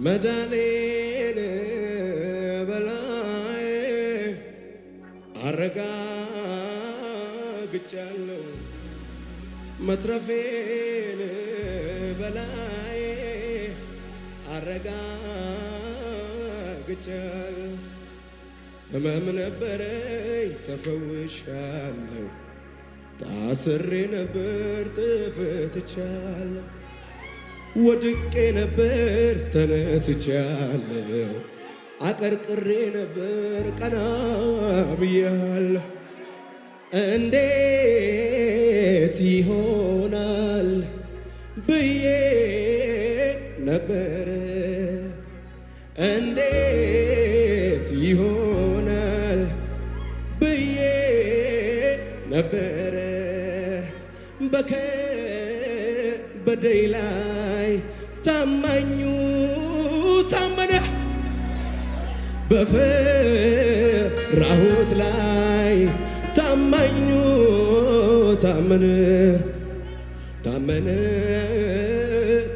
መዳኔን በላይ አረጋግጫለሁ መትረፌን በላይ አረጋግጫለሁ ሕመም ነበረኝ ተፈውሻለሁ ታስሬ ነበር ተፈትቻለሁ ወድቄ ነበር ተነስቻለሁ አቀርቅሬ ነበር ቀና ብያለሁ እንዴት ይሆናል ብዬ ነበር እንዴት ይሆናል ብዬ ነበር በከበደኝ ላይ ታማኙ ታመነ በፈራሁት ላይ ታማኙ ታመነ ታመነ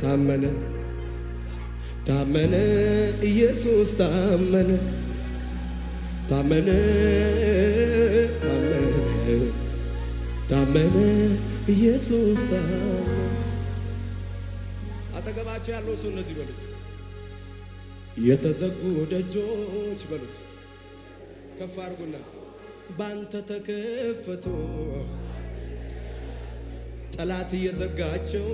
ታመነ ታመነ ኢየሱስ ታመነ ታመነ ታመነ ታመነ ኢየሱስ ታመነ አጠገባቸው ያለው ሰው እነዚህ በሉት የተዘጉ ደጆች በሉት ከፍ አድርጉና ባንተ ተከፈቱ ጠላት እየዘጋቸው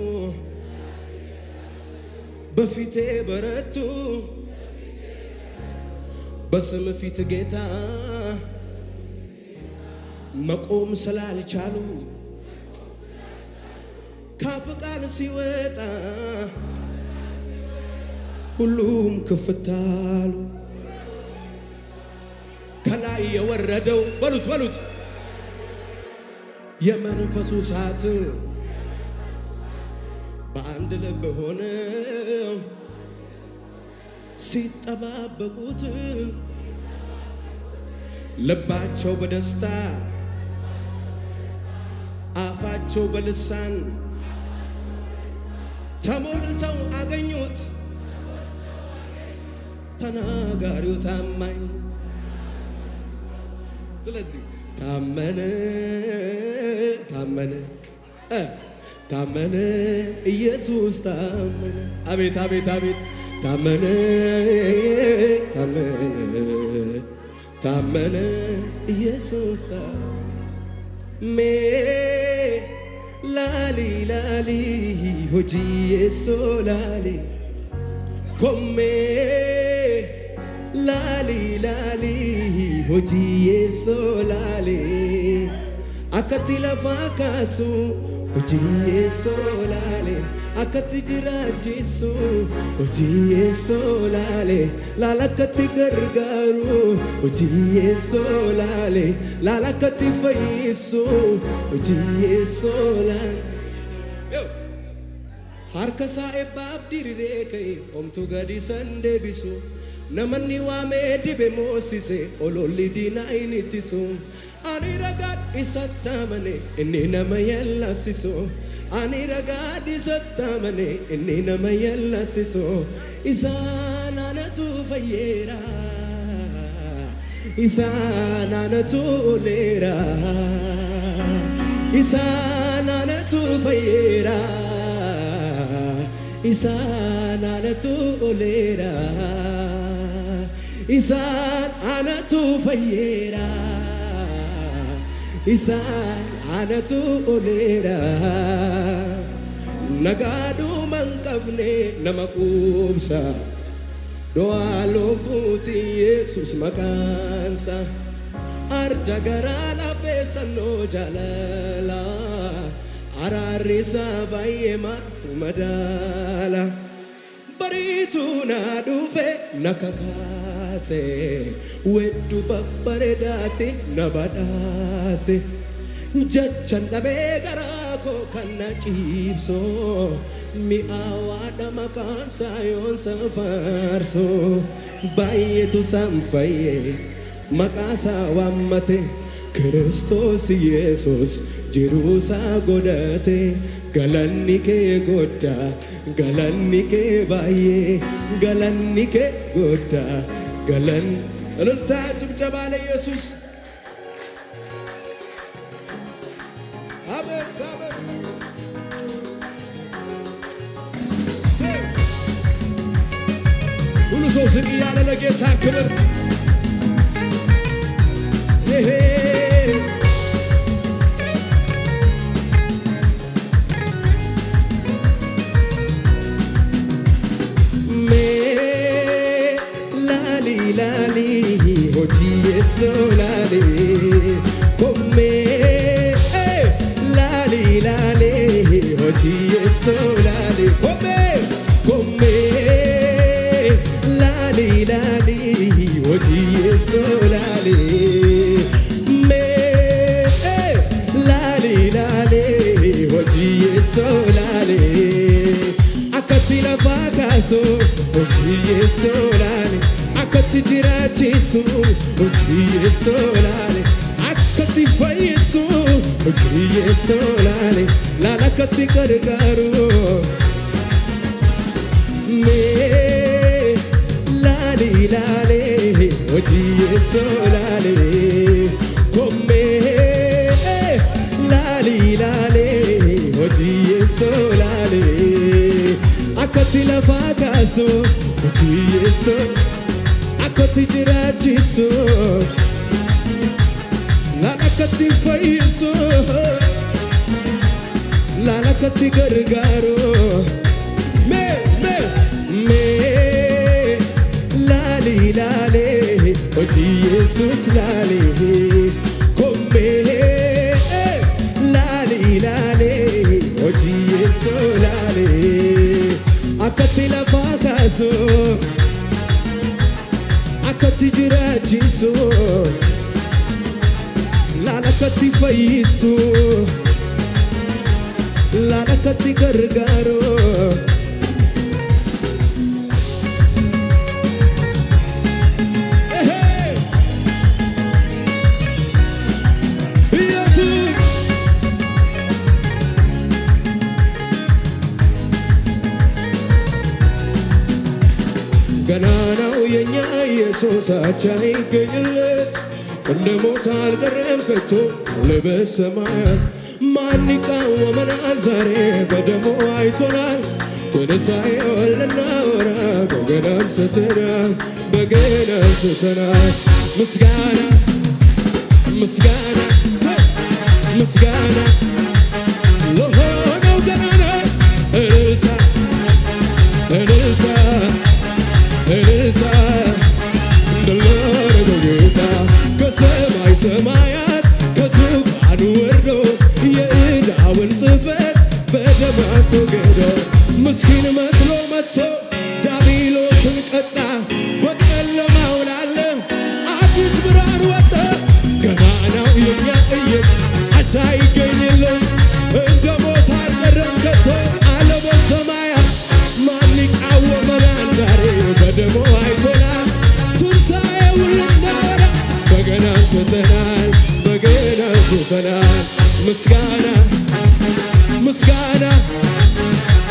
በፊቴ በረቱ በስም ፊት ጌታ መቆም ስላልቻሉ ካፍ ቃል ሲወጣ ሁሉም ክፍታሉ ከላይ የወረደው በሉት በሉት የመንፈሱ እሳት በአንድ ልብ ሆነው ሲጠባበቁት ልባቸው በደስታ አፋቸው በልሳን ተሞልተው አገኙት ተናጋሪው ታማኝ ስለዚህ ታመነ ታመነ ታመነ ኢየሱስ ታመነ አቤት አቤት አቤት ታመነ ታመነ ታመነ ኢየሱስ ታመነ ሜ ላሊ ላሊ ሆጂዬ ሶላሊ ኮሜ ላሊ ላሊ ሆጂዬ ሶላሊ akkati lafa kaasu hojii soolaale akkati jiraachisu hojii soolaale laala akkati gargaaru hojii soolaale laala akkati fayyisu hojii soolaale harka isaa eebbaaf diriiree ka'e homtuu gadi san deebisu namanni waamee dibe moosise ololli diinaa hin ittisu ani ragad isattamane inni nama yallasiso ani ragad isattamane inni nama yallasiso isaananatu fayyera isaananatu olera isaananatu fayyera isaananatu olera isaananatu fayyera isaan anatu olera nagadu mankabne namakubsa doa lobuti Yesus makansa arja garala pesano jalala ararisa baye matu madala baritu na duve nakakase weddu babbaredati nabadase jachan dhabe garako kanna cibso mi'aawada makansa yon safarso bayetu samfaye makasa wammate Kristos Yesus jirusa godate galanni kee goddaa galanni kee baay'ee galanni kee goddaa galan እልልታ ጭብጨባ ለኢየሱስ አቤት አቤት ሁሉ ሰው ዝቅ እያለ ለጌታ ክብር solale come lali lale oggi è solale come lali lali oggi è solale me lali lale oggi è solale akati la vagaso oggi è solale akati girachisu oggi è solale akati faisu oggi è solale la akati gargaru me lali lale oggi è solale come lali lale oggi è solale akati la vagaso oggi è solale akati jirachisu la akati faisu la akati gargaru me lali lale oggi Jesus lali come lali lale oggi Jesus lali akati la vagaso akati jirachisu la akati faisu la akati gargaru ገናናው የኛ ኢየሱስ አቻ ይገኝለት እንደ ሞት አልቀረም ከቶ ለበሰማያት ማን ይቃወመናል ዛሬ በደሙ አይቶናል ትንሣኤው ልናወራ በገና አንስተናል ምስጋና ምስጋና ምስጋና ለሆነው ገናና እልልታ እልልታ እልልታ እንደላረገው ጌታ ከሰማይ ሰማያት ከዙፋኑ ወርዶ የዕዳውን ጽሕፈት በደሙ አስወገደ ምስኪን መስሎ መጥቶ ዲያብሎስን ቀጣ በጨለማው ላለ አዲስ ብርሃን ወጣ ገናናው የኛ ኢየሱስ አቻ ይገኝለት እንደ ሞት አልቀረም ከቶ አለ በሰማያት ማን ይቃወመናል ዛሬ በደሙ አይቶናል ትንሣኤውን ልናወራ በገና አንስተናል ምስጋና ምስጋና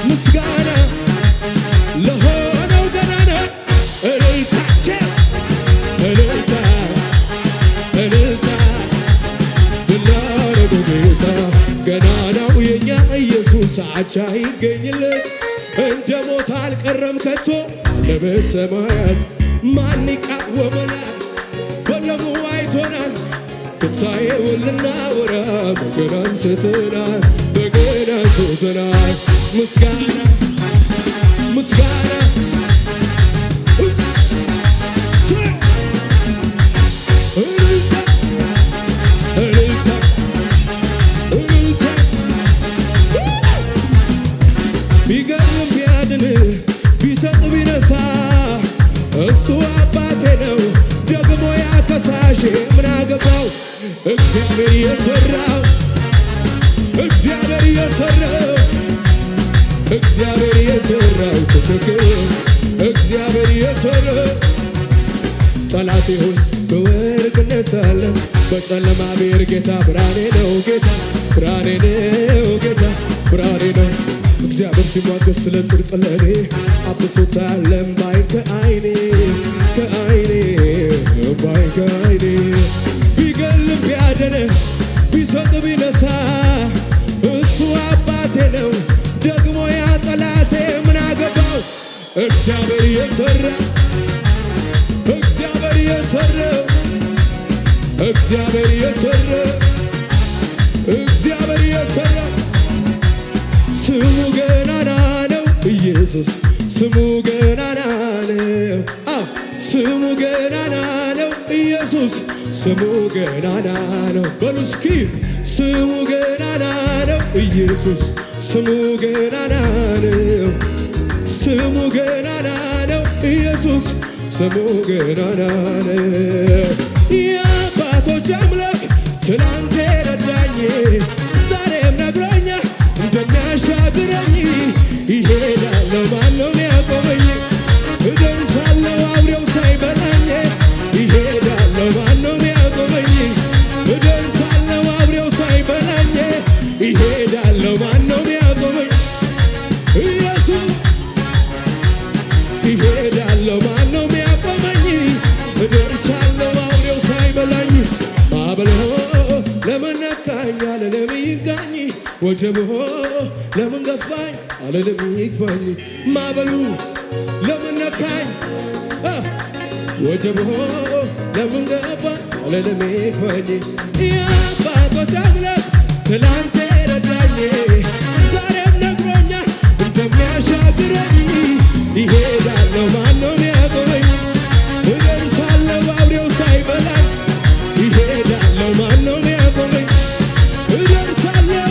ምስጋና ለሆነው ገናና እልልታችን እልልታ እልልታ ብናረገው ጌታ ገናናው የኛ ኢየሱስ አቻ ይገኝለት እንደ ሞት አልቀረም ከቶ ለበሰማያት ማን ይቃወመናል በደሙ አይቶናል ትንሣኤውን ልናወራ በገና አንስተናል ምስጋና ምስጋና እልልታ እልልታ እልልታ ቢገርም ቢያድን ቢሰጥ ቢነሳ እሱ አባቴ ነው ደግሞ ያከሳሽ ምን አገባው እግዚአብሔር የሠራው ትክክል እግዚአብሔር የሠራው ጠላቴ ሆይ በወርቅ እነሳለሁ በጨለማ ብሔር ጌታ ብርሃኔ ነው ጌታ ብርሃኔ ነው። እግዚአብሔር ሲሟገስ ስለ ጽድቅ ለኔ አብሶታል እምባዬን ከዓይኔ እምባዬን ከዓይኔ ቢገል ቢያድን ቢሰጥ ቢነሳ እሱ አባቴ ነው ደግሞ ያ ጠላቴ ምን አገባው? እግዚአብሔር የሠራ ስሙ ገናና ነው ኢየሱስ ስሙ ገናና ነው። ስሙ ገናና ነው ኢየሱስ ስሙ ገናና ነው። በሉ እስኪ ስሙ ገናና ነው ኢየሱስ ስሙ ገናና ነው። ስሙ ገናና ነው ኢየሱስ ስሙ ገናና ነው። የአባቶች አምላክ ትናንት ረዳኝ ዛሬም ነግሮኛል እንደሚያሻግረኝ። ይሄዳለሁ ማነው የሚያቆመኝ? እደርሳለሁ አብሬው ሳይበላኝ። ይሄዳለሁ ማነው የሚያቆመኝ? እደርሳለሁ አብሬው ሳይበላኝ። ይሄዳለሁ ማነው የሚያቆመኝ? ኢየሱስ ይሄዳለሁ ማነው የሚያቆመኝ? እደርሳለሁ አብሬው ሳይበላኝ። ማዕበል ለምን ነካኝ አልልም ይንካኝ፣ ወጀብ ለምን ገፋኝ አልልም ይግፋኝ። ማዕበሉ ለምን ነካኝ ወጀብ ለምን ገፋኝ አልልም ይግፋኝ። የአባቶች አምላክ ትላንት ረዳኝ ዛሬም ነግሮኛል እንደሚያሻግረኝ። ይሄዳለሁ ማነው የሚያቆመኝ? እደርሳለሁ አብሬው ሳይበላኝ። ይሄዳለሁ ማነው የሚያቆመኝ? እደርሳለሁ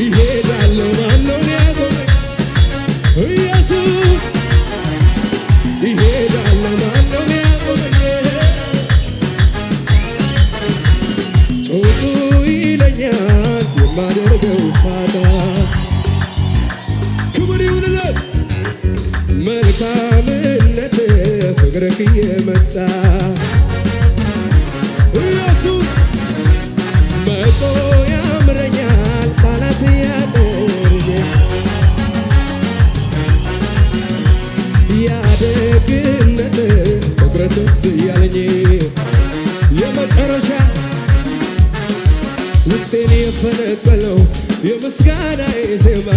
ይሄዳለሁ ማነው የሚያቆመኝ? ኢየሱስ ይሄዳለሁ ማነው የሚያቆመኝ? ጩጡ ይለኛል የማደርገው ሳጣ። ክብር ይሁንለት መልካምነት ፍቅርህ እየመጣ ኢየሱስ መጦ ያምረኛል ቃላት ያጠርኝ። ያደግነት ፍቅርህ ትዝ ያለኝ የመጨረሻ ውስጤን የፈነቀለው የምስጋናዬ ዜማ